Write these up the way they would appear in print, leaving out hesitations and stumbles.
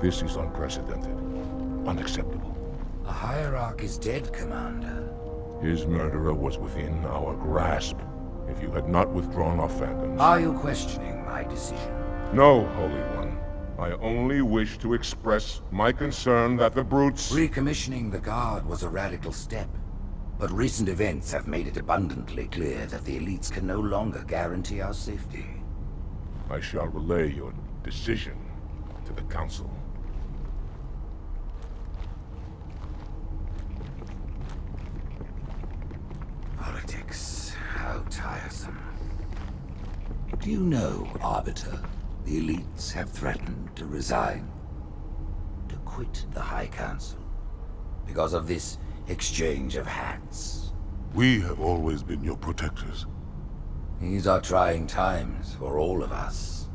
This is unprecedented. Unacceptable. The Hierarch is dead, Commander. His murderer was within our grasp. If you had not withdrawn our phantoms... Are you questioning my decision? No, Holy One. I only wish to express my concern that the brutes... Recommissioning the Guard was a radical step. But recent events have made it abundantly clear that the elites can no longer guarantee our safety. I shall relay your decision to the Council. Politics. How tiresome. Do you know, Arbiter, the elites have threatened to resign? To quit the High Council. Because of this exchange of hats. We have always been your protectors. These are trying times for all of us.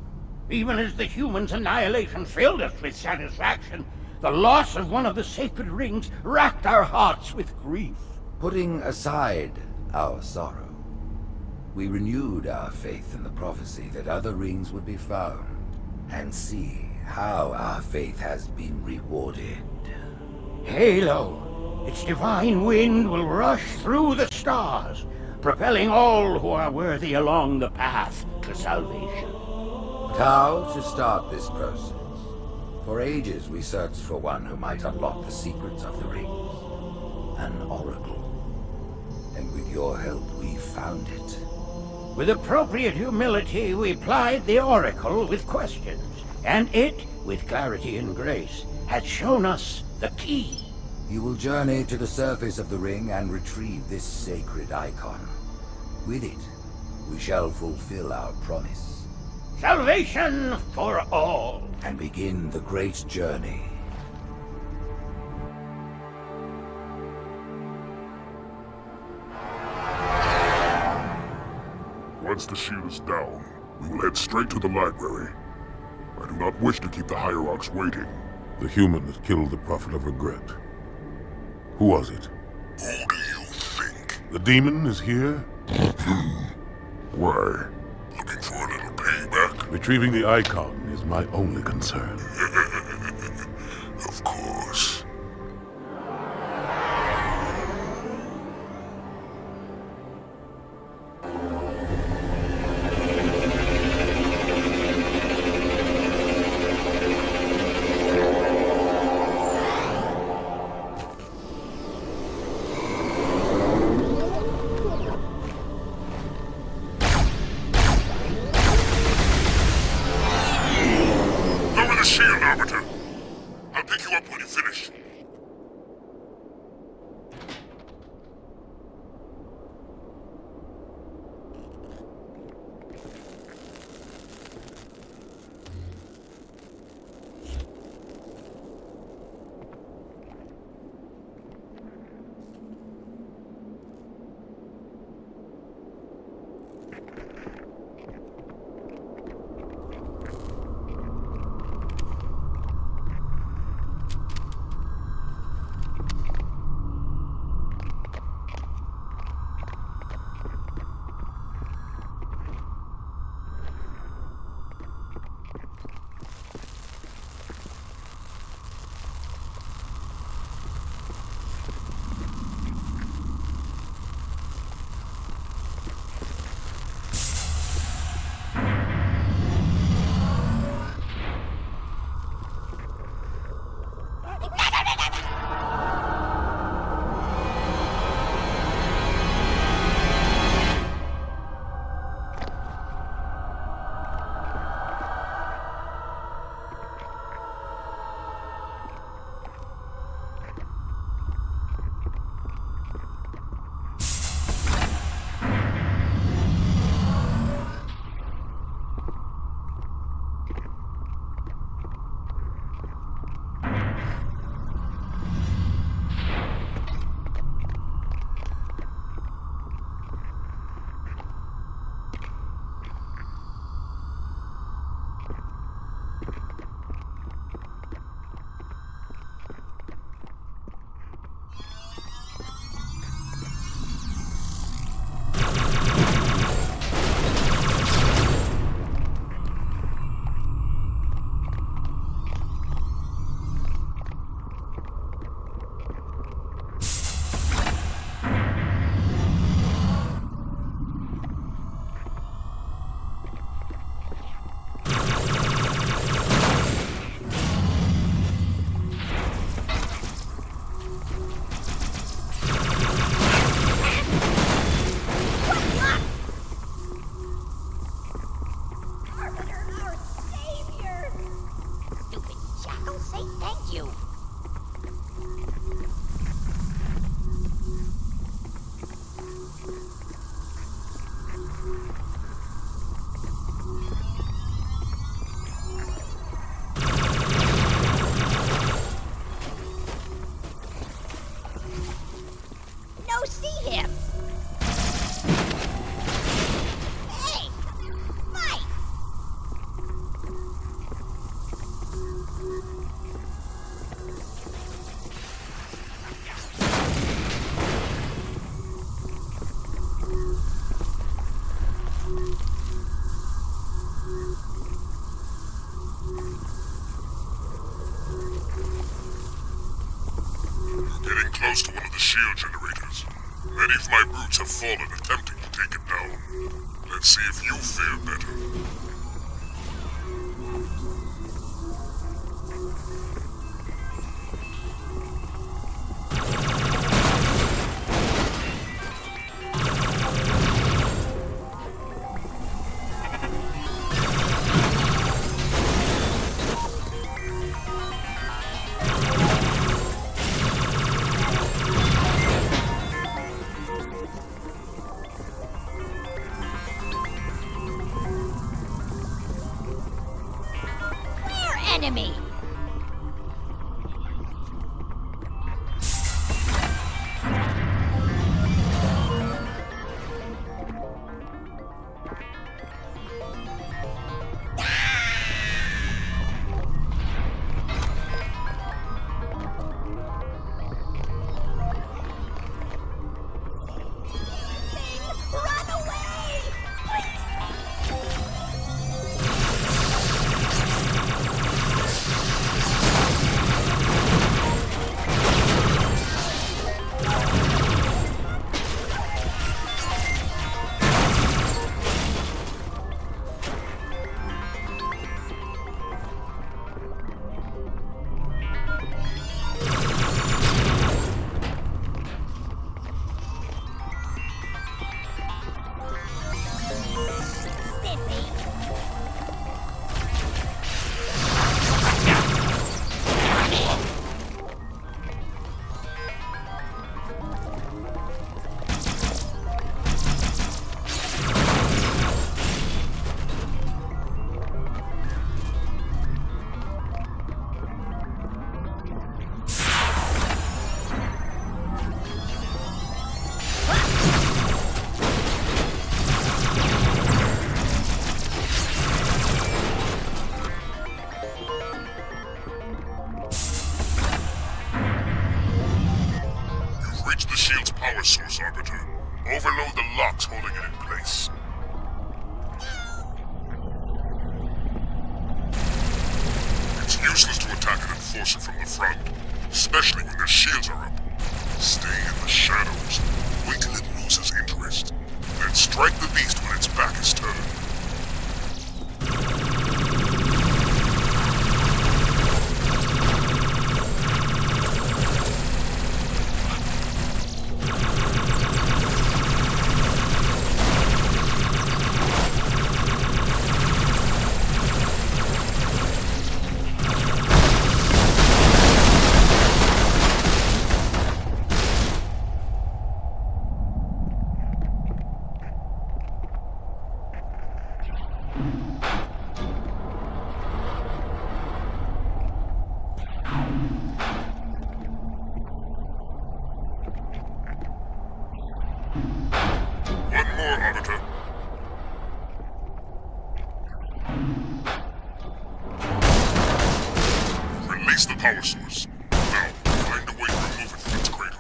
Even as the humans' annihilation filled us with satisfaction, the loss of one of the sacred rings racked our hearts with grief. Putting aside our sorrow, we renewed our faith in the prophecy that other rings would be found, and see how our faith has been rewarded. Halo, its divine wind will rush through the stars, propelling all who are worthy along the path to salvation. But how to start this process? For ages we searched for one who might unlock the secrets of the rings. An oracle. And with your help we found it. With appropriate humility, we plied the Oracle with questions, and it, with clarity and grace, has shown us the key. You will journey to the surface of the ring and retrieve this sacred icon. With it, we shall fulfill our promise. Salvation for all. And begin the great journey. Once the shield is down, we will head straight to the library. I do not wish to keep the Hierarchs waiting. The human that killed the Prophet of Regret. Who was it? Who do you think? The demon is here? Why? Looking for a little payback? Retrieving the icon is my only concern. Of course. Shield shield generators. Many of my brutes have fallen attempting to take it down. Let's see if you feel better. Enemy! Run away! Power source, Arbiter. Overload the locks holding it in place. It's useless to attack an enforcer from the front, especially when their shields are up. Stay in the shadows, wait till it loses interest, then strike the beast when its back is turned. One more, Arbiter. Release the power source. Now, find a way to remove it from its cradle.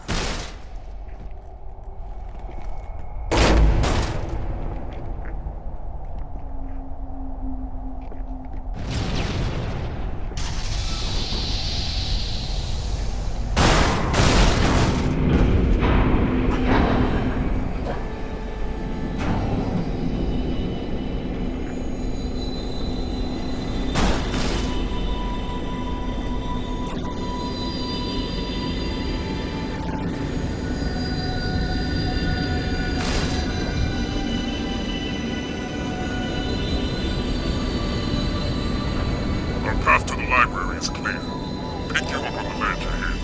Our path to the library is clear. Pick you up on the ledge ahead.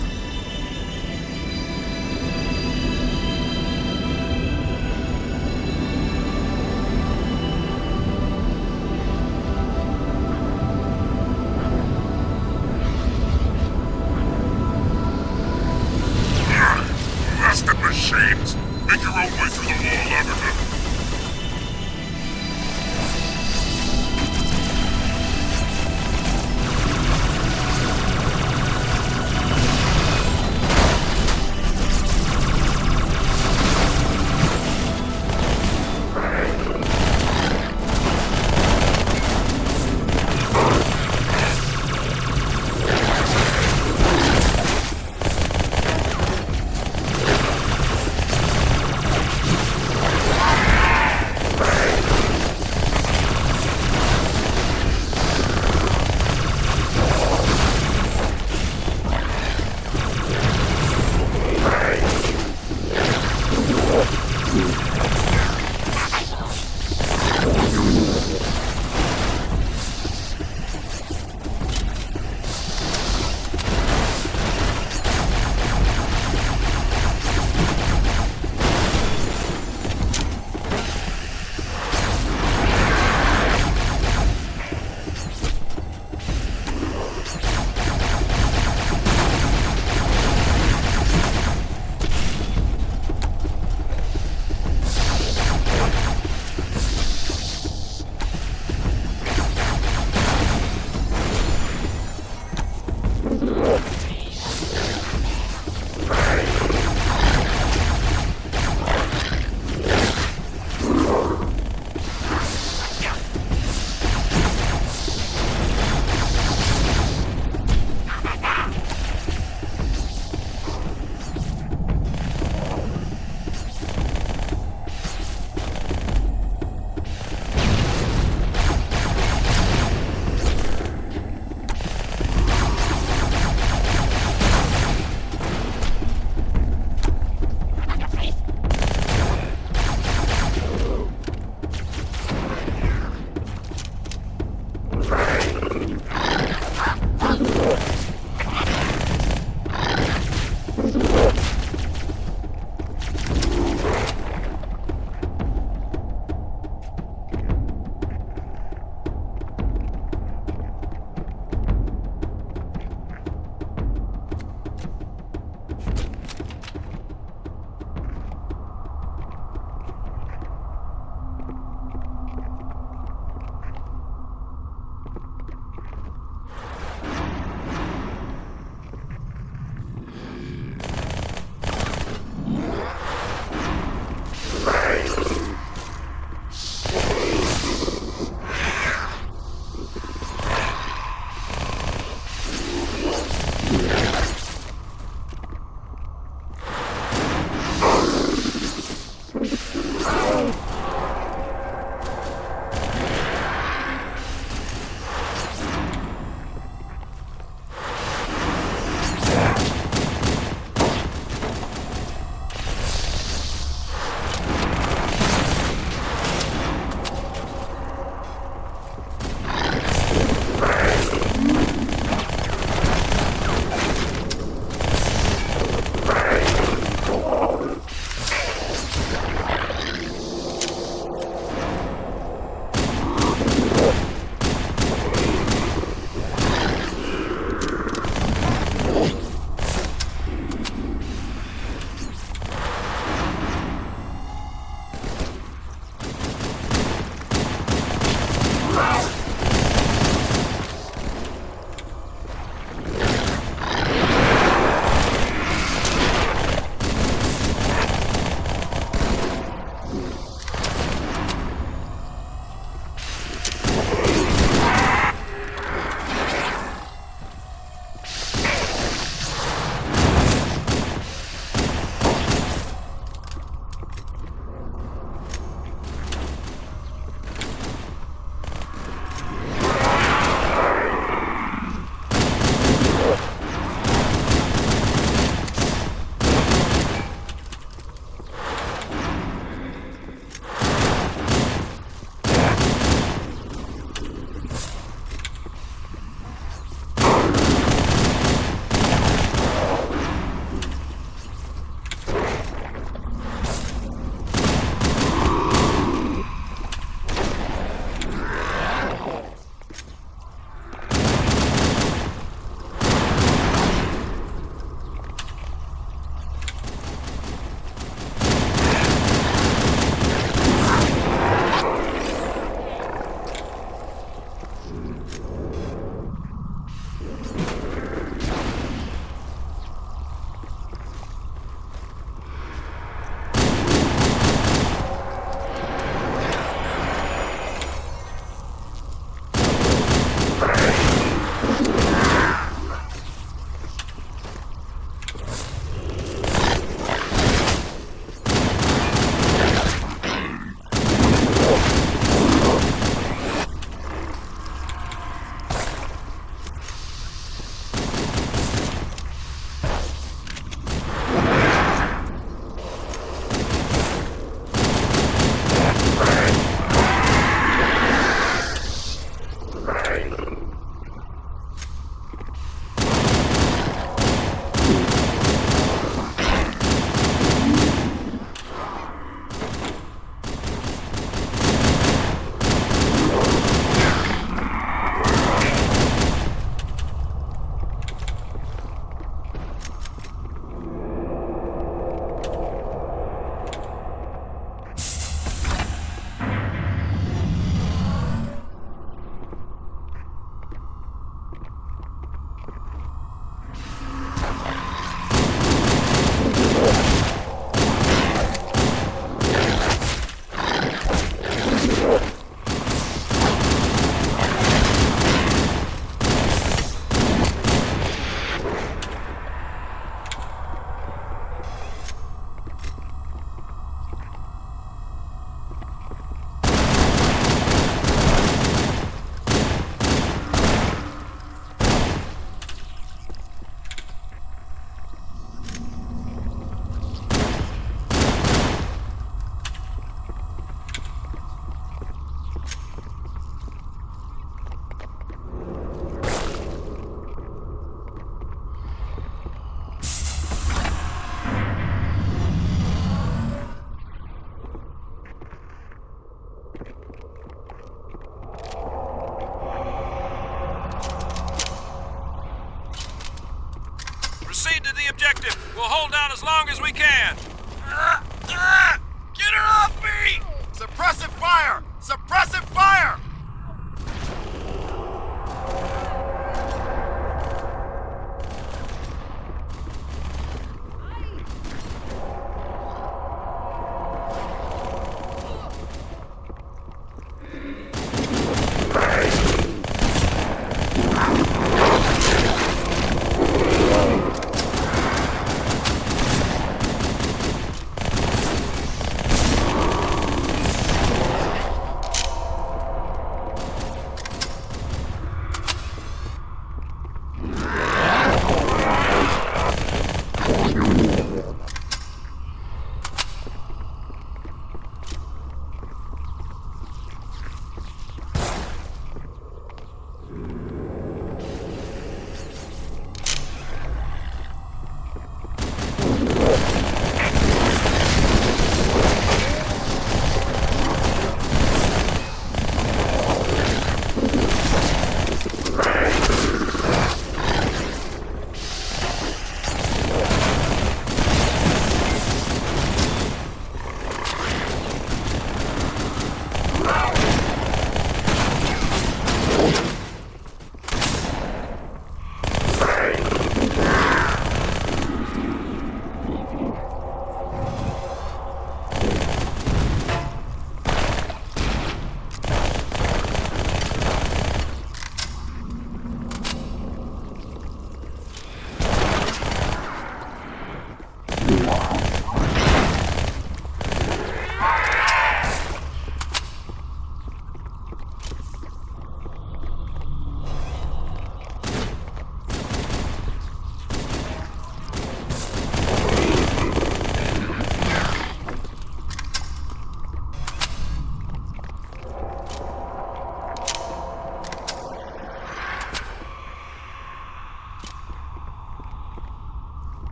Blasted machines! Make your own way through the wall, Arbiter. objective. We'll hold down as long as we can. Get her off me! Suppressive fire! Suppressive fire!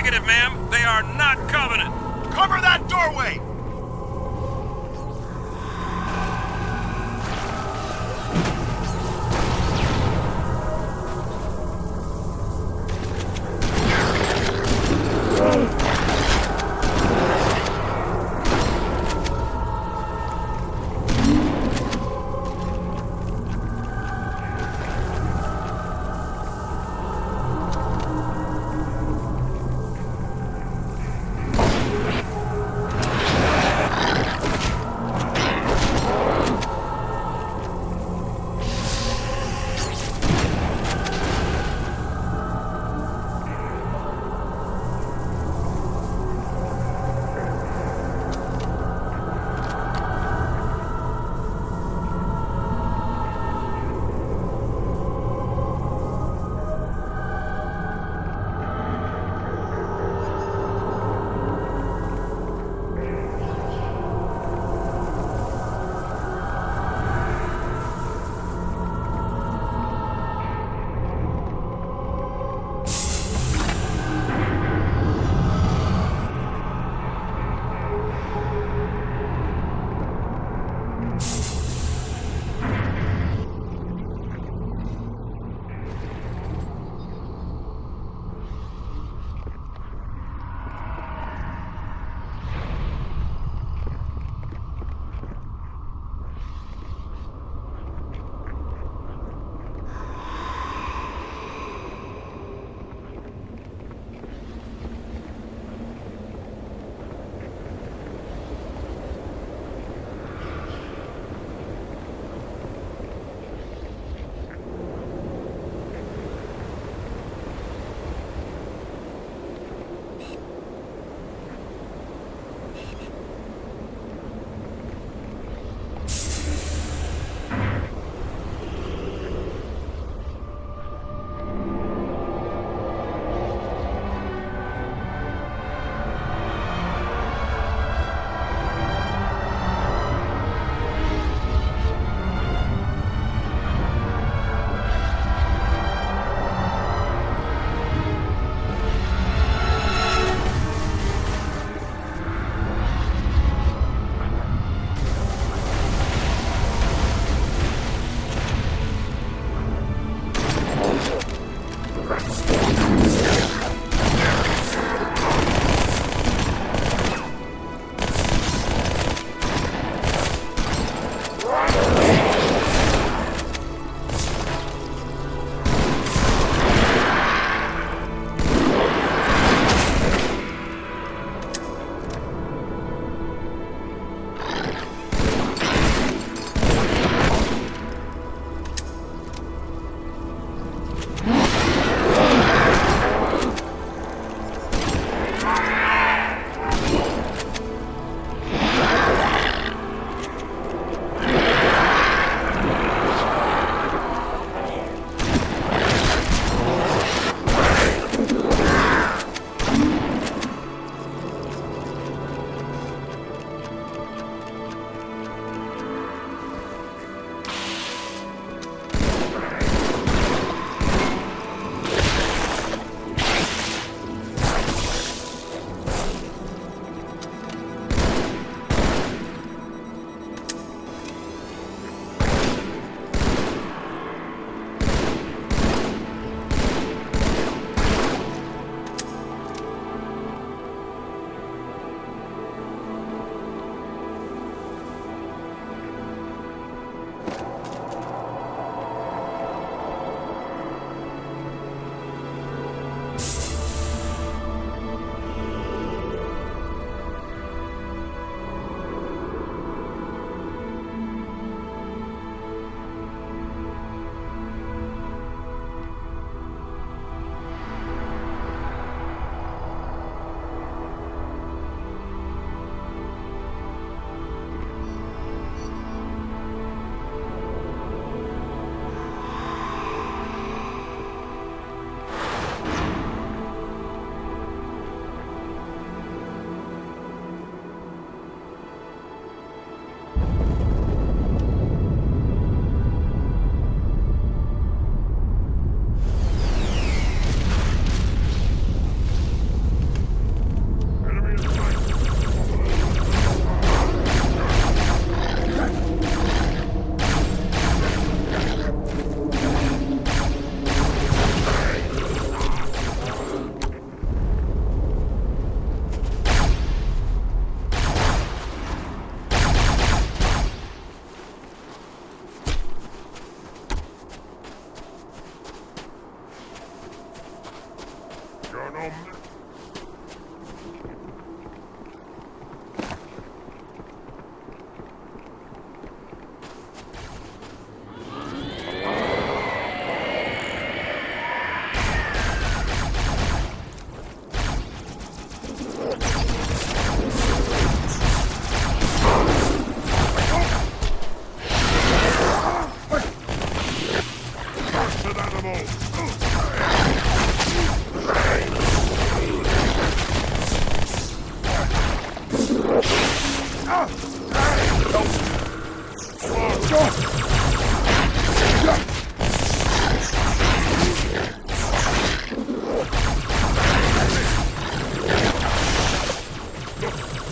Negative, ma'am. They are not Covenant. Cover that doorway!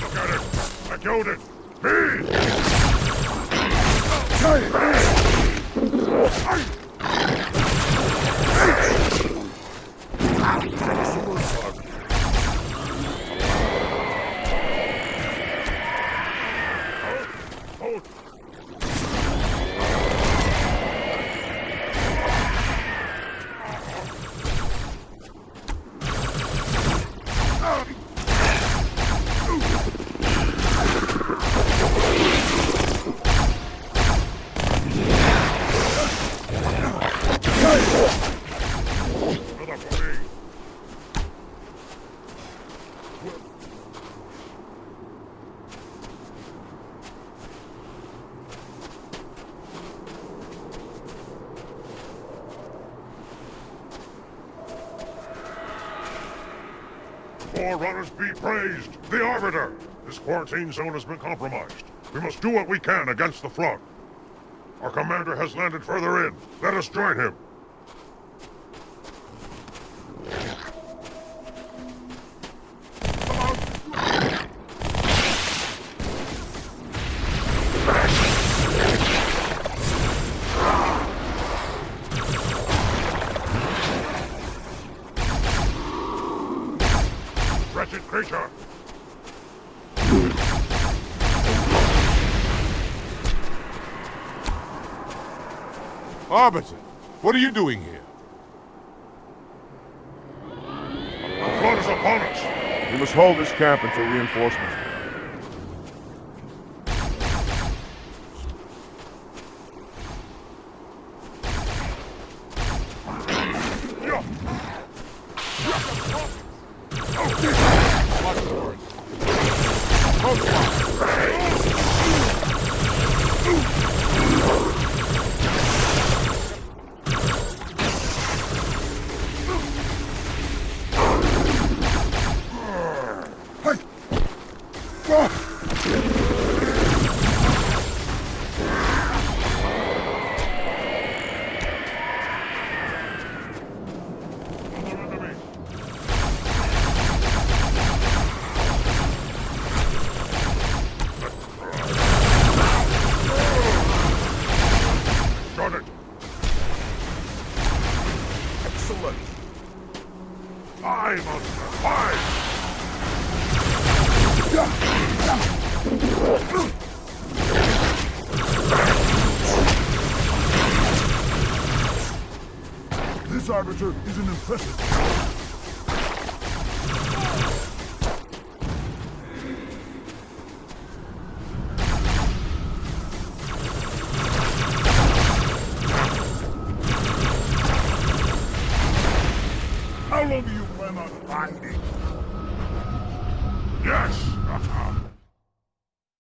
Look at it! I killed it! Me! Another for me! Forerunners be praised! The Arbiter! This quarantine zone has been compromised. We must do what we can against the flood. Our commander has landed further in. Let us join him. Wretched creature! Arbiter, what are you doing here? The flood is upon us! We must hold this camp until reinforcements. Got it! Excellent! I must survive! This Arbiter is an impressive